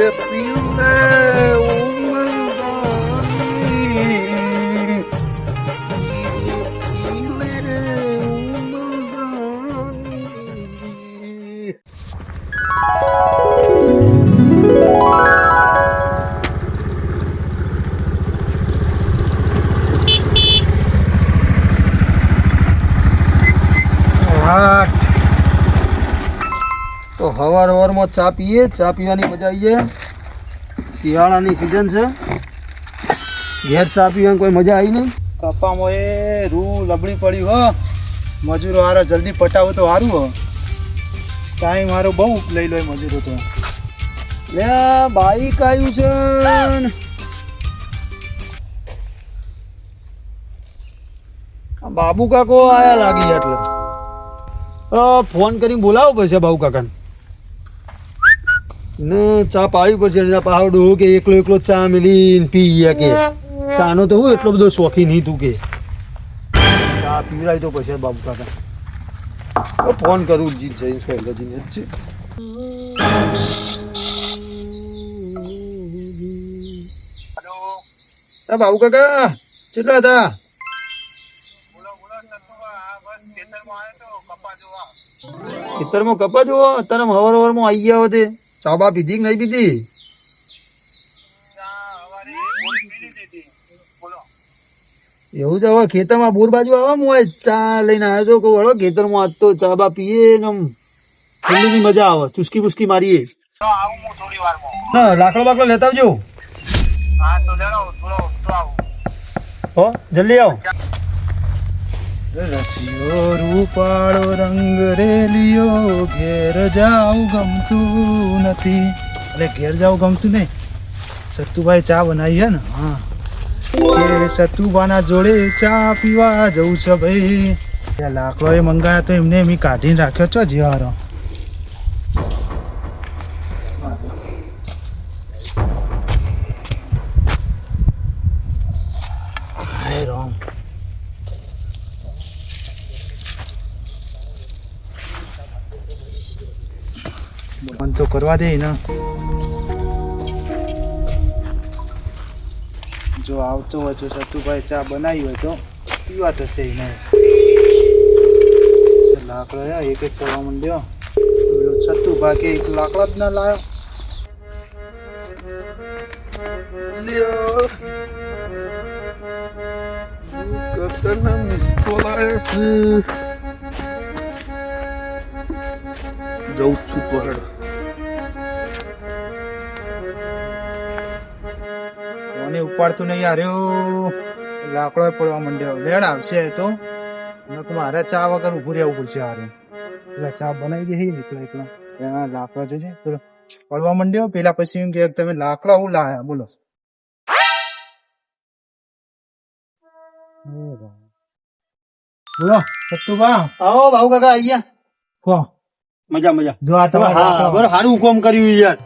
તો હવાર ચા પીએ, ચા પીવાની મજા આવી જાય. શિયાળાની સિઝન છે, ઘેર ચા પીવાની કોઈ મજા આવી નહીં. કપામાં એ રૂ લબડી પડી હો, મજૂરો હારા જલ્દી પટાવો તો સારું હો. ટાઈમ મારો બહુ લઈ લો મજૂરો તો. લે બાઈક આવ્યું છે. બાબુ કાકો આયા લાગી એટલે ફોન કરીને બોલાવો પડશે બાબુ કાકાને. ને ચા પાવી પડશે. પાવડો કે એકલો ચા મિલી પી કે ચાનો તો હું એટલો બધો શોખી નહીં તું કે ચા પીવડાવી તો પછી બાબુ કાકા. ફોન કરું જીત જઈને સોયલાજીને જ છે. બાબુ કાકા કેટલા હતા? ખેતરમાં કપા જોવો. અત્યારે હવારમાં આવી ગયા હોતે. ચા બા પીધી કે નહીં પીધી? એવું જ હવે ખેતરમાં બોર બાજુ આવે હું ચા લઈને આવ્યો તો કહું હળો ખેતરમાં આજ તો ચા બા પીએ ને ઠંડીની મજા આવે. ચુસ્કી બુસ્કી મારીએ. હા લાકડો બાકડો લેતા આવજો. હો જલ્દી આવો. રસિયો રૂપાળો રંગ રેલિયો ઘેર જાવું ગમતું નથી. એટલે ઘેર જાવું ગમતું નહીં. સત્તુભાઈ ચા બનાવી હે ને. હા કે સત્તુભાના જોડે ચા પીવા જવું છે ભાઈ. લાકડો એ મંગાયા તો એમને એમ કાઢીને રાખ્યો છો જીવારો. મન તો કરવા દે ને. જો આવતો હોય તો સતુભાઈ ચા બનાવી હોય તો પીવા થશે એને. લાકડો એક એક કરવા માંડ્યો. સતુભાઈ કે એક લાકડા જ ના લાયો. જઉં છું પકડ. મને ઉપાડતું નહીં યાર્યો. લાકડો પડવા માંડ્યો. લેડ આવશે તો મારે ચા વગર ઉભું રહેવું પડશે હારે. એટલે ચા બનાવી દે એકલા લાકડો છે પડવા માંડ્યો. પેલા પછી એમ કે તમે લાકડા હું લાયા બોલો. બોલો સત્તુભા. આવો બાબુ કાકા આઈ ગયા. મજા મજા. જો આ તમારે સારું કામ કર્યું યાર.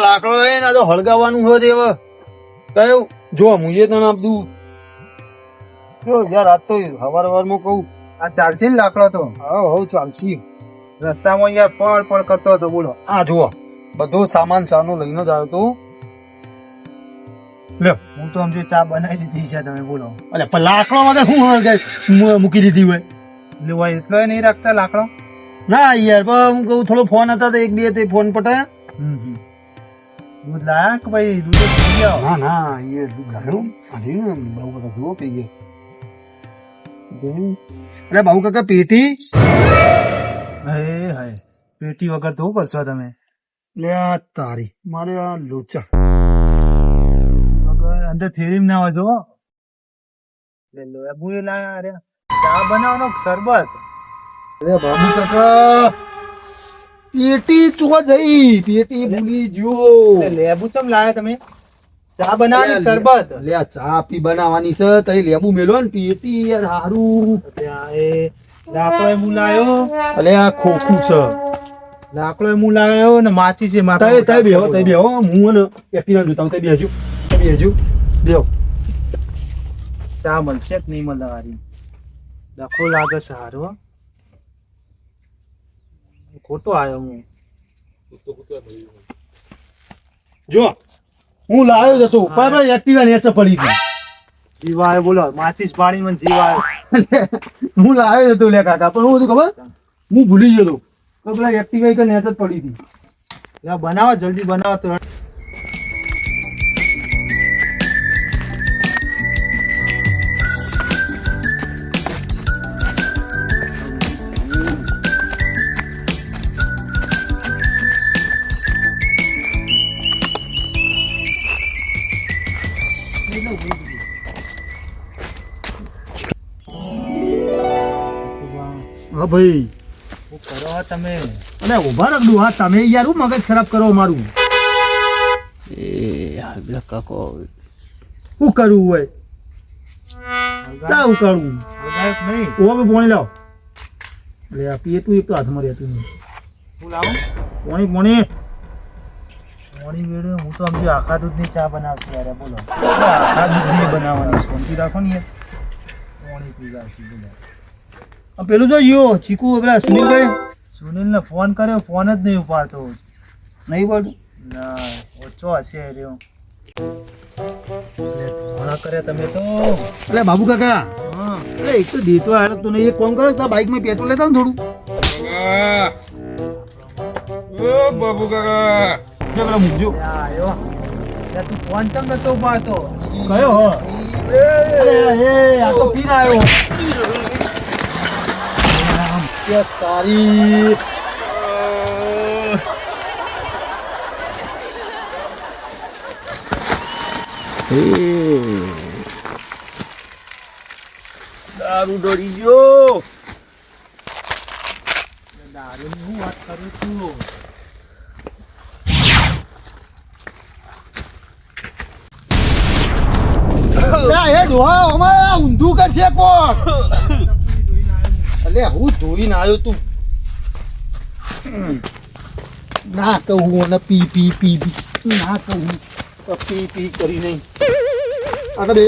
લાકડો ને તો હળગાવાનું હોય હવે કયું જો હું એ તને આપ દઉં યાર. આજ તો હવારમાં કહું આ ચાલશે ને લાકડો તો. હા ચાલશે. રસ્તામાં યાર પડ કરતો હતો બોલો. હા જુઓ બધો સામાન ચાનો લઈને જ આવ્યો તો. લે હું તો સમજુ ચા બનાવી દીધી છે તમે બોલો. એટલે પણ લાકડો માટે શું મૂકી દીધી હોય એટલો નહીં રાખતા લાકડો. ના યાર હું કહું થોડો ફોન હતા તો એક બે તે ફોન પટાયા. દૂધ લાયા કે ભાઈ દૂધ પી ગયા? ના ના એ દૂધ લાવ્યું. બહુ બધા જુઓ પીએ. અરે બાબુ કાકા પેટી. હાય પેટી વગર તો કરશો તમે? લે તારી મારે આ લોચા વગર અંદર ફેરી ના હોય જો. લેબુ એ લાયા. અરે ચા બનાવવાનો શરબત. અરે બાબુ કાકા પેટી ચો જઈ. પેટી ભૂલી ગયો. લેબુ ચમ લાયા તમે? ચા બનાવવાની શરબત. લે ચા પી બનાવવાની છે તઈ લેબુ મેલો ને પેટી યાર હારું. લાકડો હું લાયો. અલે આ ખોખું છે. લાકડો હું લાયો ને માચી છે. તઈ બેહો હું ને એકટીવા જોતા તઈ બેહજો બેહો. ચા મળશે કે નહીં મળે? હારી ડખો લાગે છે હારો. ખોટો આવ્યો હું. જો હું લાવ્યો જ હતો પણ એક્ટિવા નીચે પડી હતી જીવાય બોલો માચીસ પાણી મને જીવાય હું લાવ્યો જ હતો લે કાકા પણ હું ખબર હું ભૂલી ગયો હતો તો પેલા એક્ટિવા કે નીચે જ પડી હતી બનાવો જલ્દી બનાવો તો હા ભાઈ શું કરો તમે અને ઉભા રાખજો હા તમે યાર હું મગજ ખરાબ કરો મારું શું કરવું હોય ચા ઉકાળવું નહીં ઓવે પાણી લાવ લે આ પેટું એક તો હાથમાં રહેતું નહીં હું લાવું પાણી મોડી વેડે હું તો સમજુ આખા દૂધની ચા બનાવશે યાર બોલો આખા દૂધની બનાવવાની શાંતિ રાખો ને યાર પાણી પીવા છે બોલો આ પેલું જો યો ચીકુ પેલા સુનિલભાઈ સુનિલને ફોન કર્યો ફોન જ નહીં ઉપાડતો નહીં બોલતું ના ઓછો હશે રહ્યો ઘણા કર્યા તમે તો એટલે બાબુ કાકા હા એટલે એક તો દેતો આવ્યો તો નહીં એક કામ કરો તો બાઇકમાં પેટ્રોલ લેતા ને થોડું બાબુ કાકા જો પેલા મૂકજો આયો યાર તું ફોન કેમ નતો ઉપાડતો કયો હો એ આ તો પીર આવ્યો કે તારી દારૂ ડરી ગયો દારૂની હું વાત કરું છું લા એ દોહા અમારે ઊંધું કરશે કોક અલે હું ધોઈને આવ્યો તું ના કહું અને પી પી પી પી ના કહું તો પી પી કરી નહીં આગળ બે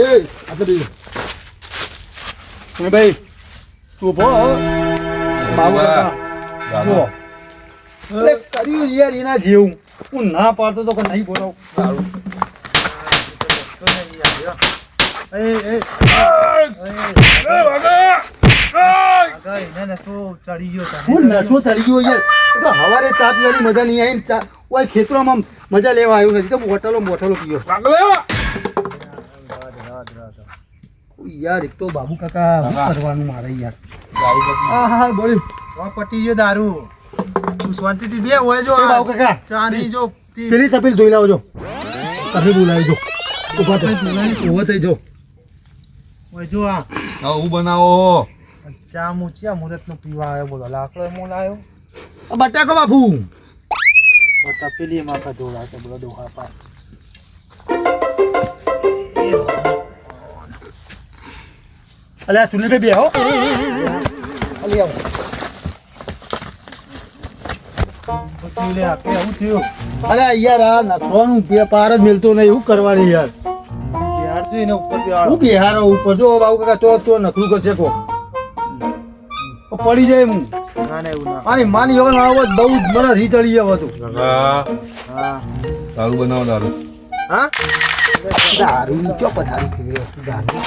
અને ભાઈ ચૂપ હો બાબુ કાકા જો એટલે કર્યું યાર એના જેવું હું ના પાડતો તો કે નહીં બોલો દારૂ ચડી ગયો હું નશો ચડી ગયો યાર એ તો હવારે ચા પીવાની મજા નહીં આવી ચા ઓય ખેતરોમાં મજા લેવા આવ્યો નથી તો બોટલો પીયો યાર એક તો બાબુ કાકા શું કરવાનું મારે યાર હા હા બોલ્યું પટી ગયો દારૂ તું શાંતિથી બે હોય જો બાબુ કાકા ચા નહીં જો પેલી તપેલ ધોઈ લાવજો તપેલ બોલાવી જો ઉભા થઈ જો હોય જો આ હું બનાવો ચા મૂચ્યા મુહૂર્ત નું પીવા આવ્યો બોલો લાકડો એમ લાવ્યો બટાકો બાપુ તપેલી એમાં કઢોળા છે બોલો દોહા પા અલે આ સુનિલભાઈ બે હો અલે આવો કેવું થયું અલે યાર આ નખવાનું પાર જ મિલતો નહીં એવું કરવાની યાર યાર જો એને ઉપર બેહાડો હું બિહારો ઉપર જો બાબુ કાકા તો નખરું કરશે કો પડી જાય હું ના ના એવું ના આની માની જવાનો આવાજ બહુ જ મને રી ચડી જાવ હતું કાકા હા દારૂ બનાવો દારૂ હા દારૂ ક્યાં પધારી પીવે દારૂ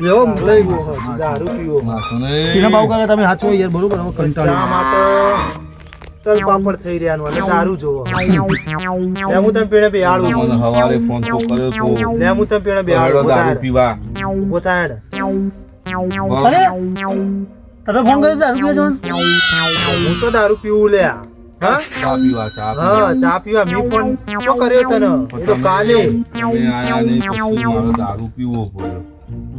યો લઈ ગયો દારૂ પીવો નાખો પીના નહીં બાબુ કાકા તમે હાચવો યાર બરોબર હવે કંટાળો ચામાં તો તલ પાપડ થઈ રહ્યાનું અને દારૂ જોવો લે હું તમે પેણે બેહાડું મને હવારે ફોન તો કર્યો તો લે હું તમે પેણે હેડો બેહાડું દારૂ પીવા પોતાડ અરે તમે ફોન કર્યો દારૂ પીવે છો હું તો દારૂ પીવું લે હા ચા પીવા ચા હા ચા પીવા મી ફોન શું કર્યો તને એ તો કાલે તમે આયા ને પછી મારે દારૂ પીવો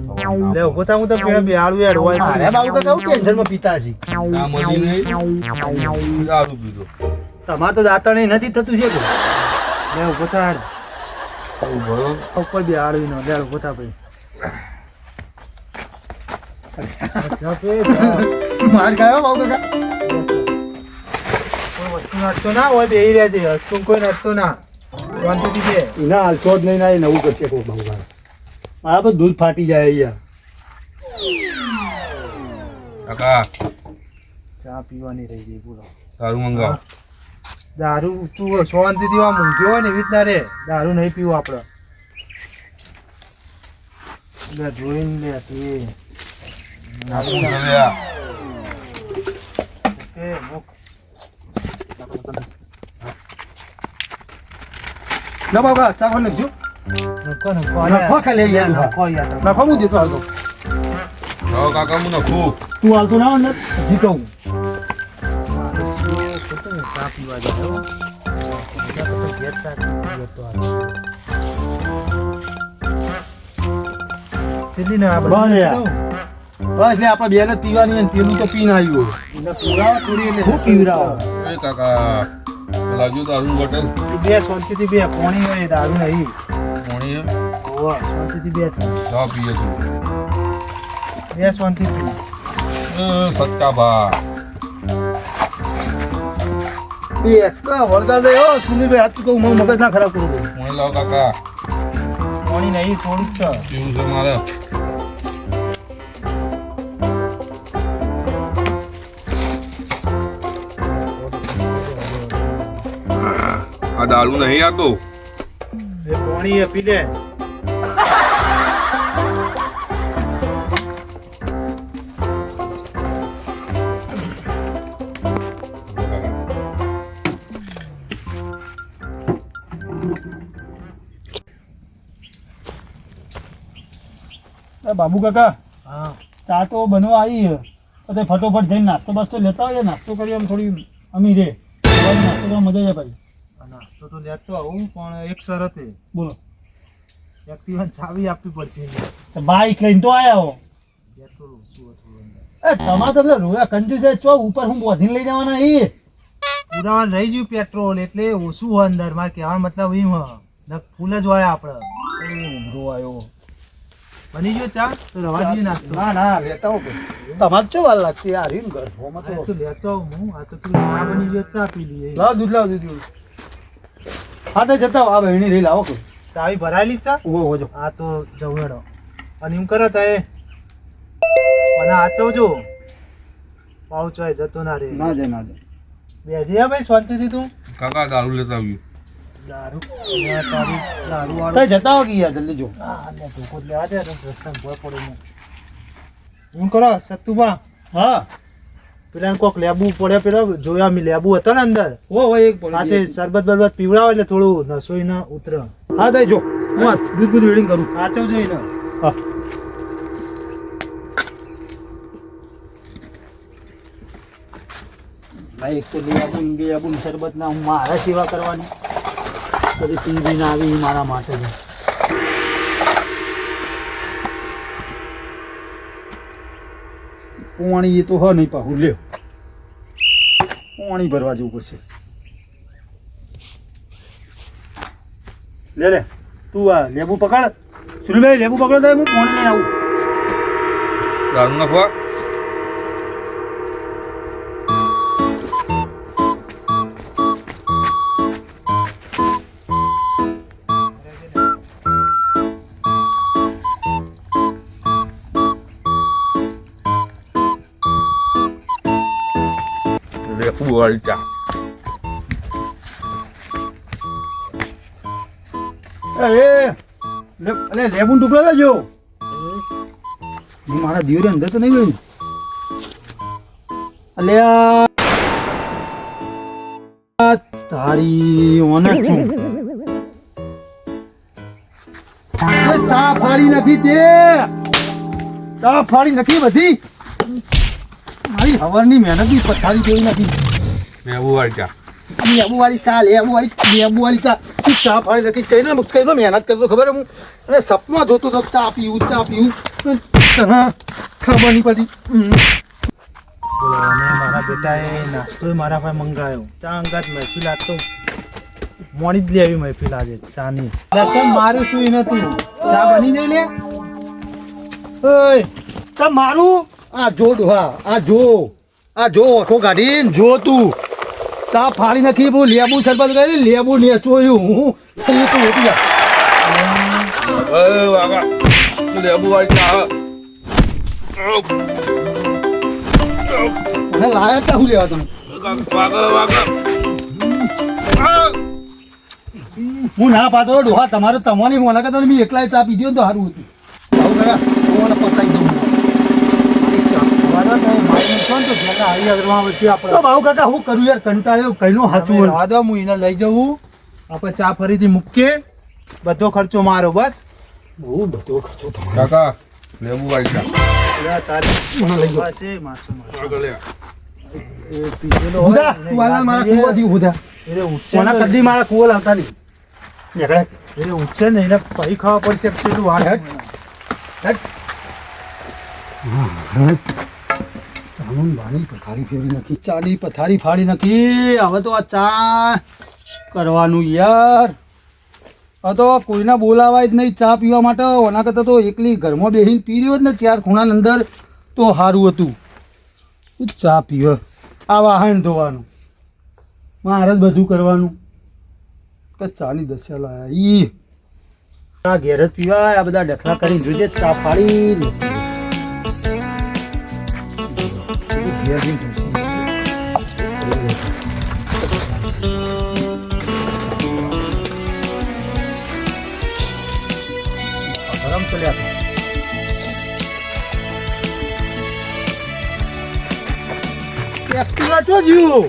પડ્યો લે ઉભો થા હું તો પેણે બેહાડું યાર હોય અરે બાબુ કાકા હું ટેન્શનમાં પીતા છે ચા મળી નહીં દારૂ પીધો તમારે તો દાંતણે નથી થતું છે કે લે ઉભો થાડ આવું ભરો ઉપર બેહાડવી નો લે ઉભો થા ભાઈ માર ખાયો બાબુ કાકા કોઈ વસ્તુ નડતો ના હોય બેહી રહેજે હસતું કોઈ નડતો ના શાંતિથી બે એના હાલતો જ નહીં ના એ નવું કરશે કોઈ બાબુ કાકા મારા પર દૂધ ફાટી જાય યાર કાકા ચા પીવાની રહી ગઈ બોલો દારૂ મંગાવો દારૂ તું શાંતિથી આમ ઊંઘ્યો હોય ને એવી રીતના રે. દારૂ નહીં પીવું આપણે. લે જોઈને લે તે. નાખું છે લે આ. એ મુક. લો બાબા ચાખો નાખજો નખો નખો નખો ખાલી યાર. નખો યાર. નાખો હું દેતો હાલતો લાવો કાકા હું નાખું. તું હાલતો ના અંદર હજી કહું મારું શું ખોટું ચા પીવા જતો. એના કરતાં ઘેર ચા પીવા જતો આ. છેલ્લી ને આ બસ બધું યાર. બસ લે આપણે બેને પીવાની અને પેલું તો પીને આવ્યું એને પુરાવા થોડી એટલે શું પીવડાવો? એ કાકા લાવજો દારૂ બોટલ. બે શાંતિથી બે પાણી હોય દારૂ નહીં. પાણી હે? હોવા શાંતિથી બે ચા પીએ છે. બે શાંતિથી. સત્તા ભા. બે કા વળગા દે હો સુનીભાઈ હાથ કહું હું મગજ ના ખરાબ કરું પાણી લાવો કાકા. પાણી નહીં થોડુંક છે. પીવું છે મારે. આ દારૂ નહીં આતો. એ પાણી એ પી લે. બાબુ કાકા હા ચા તો બનવા આવી છે તો ફટોફટ જઈને નાસ્તો બાસ્તો લેતા હોય નાસ્તો કરી આમ થોડી અમી રે નાસ્તો કરવા મજા જાય ભાઈ. આ નાસ્તો તો લેતો આવું પણ એક શરતે બોલો એક્ટિવાને ચાવી આપવી પડશે. બાઈક લઈને તો આયા હો. પેટ્રોલ ઓછું હતું અંદર. એ તમારે તો પેલા રોયા કંજુ છે ચો ઉપર હું બોધીને લઈ જવાના એ પુરાવાનું રહી ગયું પેટ્રોલ એટલે ઓછું હોય અંદર. મારે કહેવાનો મતલબ એમ હ. ને ફૂલ જ હોય આપણે. ઉભરો આવ્યો. બની ગયો ચા તો રવા દઈએ નાસ્તો. ના ના લેતા હો તમારે ચો વાર લાગશે આ રીમ ઘર હોમાં આ તો તો લેતો આવું હું. આ તો પેલું ચા બની ગયો ચા પી લઈએ. લાવ દૂધ હા તો જતા આ બહેણી રહી લાવો કોઈ ચાવી ભરાયેલી જ ચા. ઉભો હોજો આ તો જવડો અને એમ કરે તા એ અને આચવજો પાઉચ હોય જતો ના રે. ના જાય બેસી જા ભાઈ શાંતિથી તું. કાકા દારૂ લેતા આવ્યું. દારૂ તારી દારૂ વાળો. કઈ જતા હો કે યાર જલ્દી જો હા ને ધોકો જ લેવા દે તો રસ્તામાં ભોય પડે ને. એમ કરો સત્તુભા હા પેલા કોક લેબુ પડે પેલો જોયા મેં લેબુ હતો ને અંદર ઓ એક સાથે શરબત બરબત પીવડાવો એટલે થોડું નસોઈ ના ઉતરે. હા દઈ જો હું આ દૂધ રીડિંગ કરું આચવજો એને. હા ભાઈ એક તો લેબુ શરબત ના હું મારા સેવા કરવાની કદી પીવી ના આવી મારા માટે જ. પાણી એ તો હ નહીં પાહું લ્યો પાણી ભરવા જવું પડશે. લે તું આ લેબુ પકડ સુનિલભાઈ લેબુ પકડો તો હું પાણી લઈને આવું. દારૂ નાખવા. લેપુ વાળી ચા. અલે લેબુ ટુકડો લેજો મારા દીવરે અંદર તો નહીં ગયું. અલે તારી ઓનર છું ચા ફાડી નાખી તે ચા ફાડી નાખી બધી મારી હવારની મહેનતની પથારી જોઈ નાખી. લેપુ વાળી ચા. લેબુ વાળી ચા તું ચા ફાડી નાખી કઈ ના કઈ મહેનત કરતો ખબર હું અને સપમાં જોતો તો ચા પીવું તને ખબર નહીં પડી. બોલો અને મારા બેટાએ નાસ્તો મારા પાસે મંગાવ્યો. ચા અંગાત મહેફિલ આજ તો મોડી જ લેવી મહેફિલ આજે ચાની. કેમ મારું શું એ નતું ચા બની જઈ લે. ઓય ચા મારું આ જો ડોહા આ જો આખો કાઢીને જો તું ચા ફાડી નાખી બહુ લેબુ શરબત કરી લેબુ ને ચોયું હું એ તો ઉઠી જા. કાકા લેપુ વાળી ચા. અને લાયા તા હું લેવા તમે કાકા વાગા. હું ના પાતો ડોહા તમારે તમારી મુલાકાત મેં એકલાય ચા પીધી હોત તો સારું હતું આવું ગયા હું મને પતાવી દઉં એક ચા. તો ભાઉ કાકા હું કરું યાર કંટાળ્યો કઈનો હાચું હોય. રવા દો, હું એને લઈ જવું. આપણે ચા ફરીથી મૂકીએ. બધો ખર્ચો મારો બસ. બહુ બધો ખર્ચો તમારો. કાકા લેબુ વાળી ચા. મને લઈ જાઓ. બસ એ માસો માસો. આગળ લે. ઉધા તું હાલ મારા કુવાથી ઉધા એટલે ઉઠશે કોના ને- કદી મારા કુવો લાવતા નહીં નીકળે એટલે ઉઠશે ને એને પહી ખાવા પડશે પેલું વાળ. ચાનું બાની પથારી ફેરવી નાખી ચાની પથારી ફાડી નાખી હવે તો આ ચા કરવાનું યાર હવે તો કોઈને બોલાવાય જ નહીં ચા પીવા માટે ઓના કરતાં તો એકલી ઘરમાં બેસીને પી રહ્યો જ ને ચાર ખૂણાની અંદર તો સારું હતું ચા પીવે આ વાહન ધોવાનું મારે જ બધું કરવાનું કે ચાની દશા લાયા ઈ આ ઘેર જ પીવા આ બધા ડખલા કરીને જોજે ચા ફાડી લેશે. ઘેર જઈને ઢૂંસી. ગરમ ચલ્યા એક્ટિવા છો જ્યું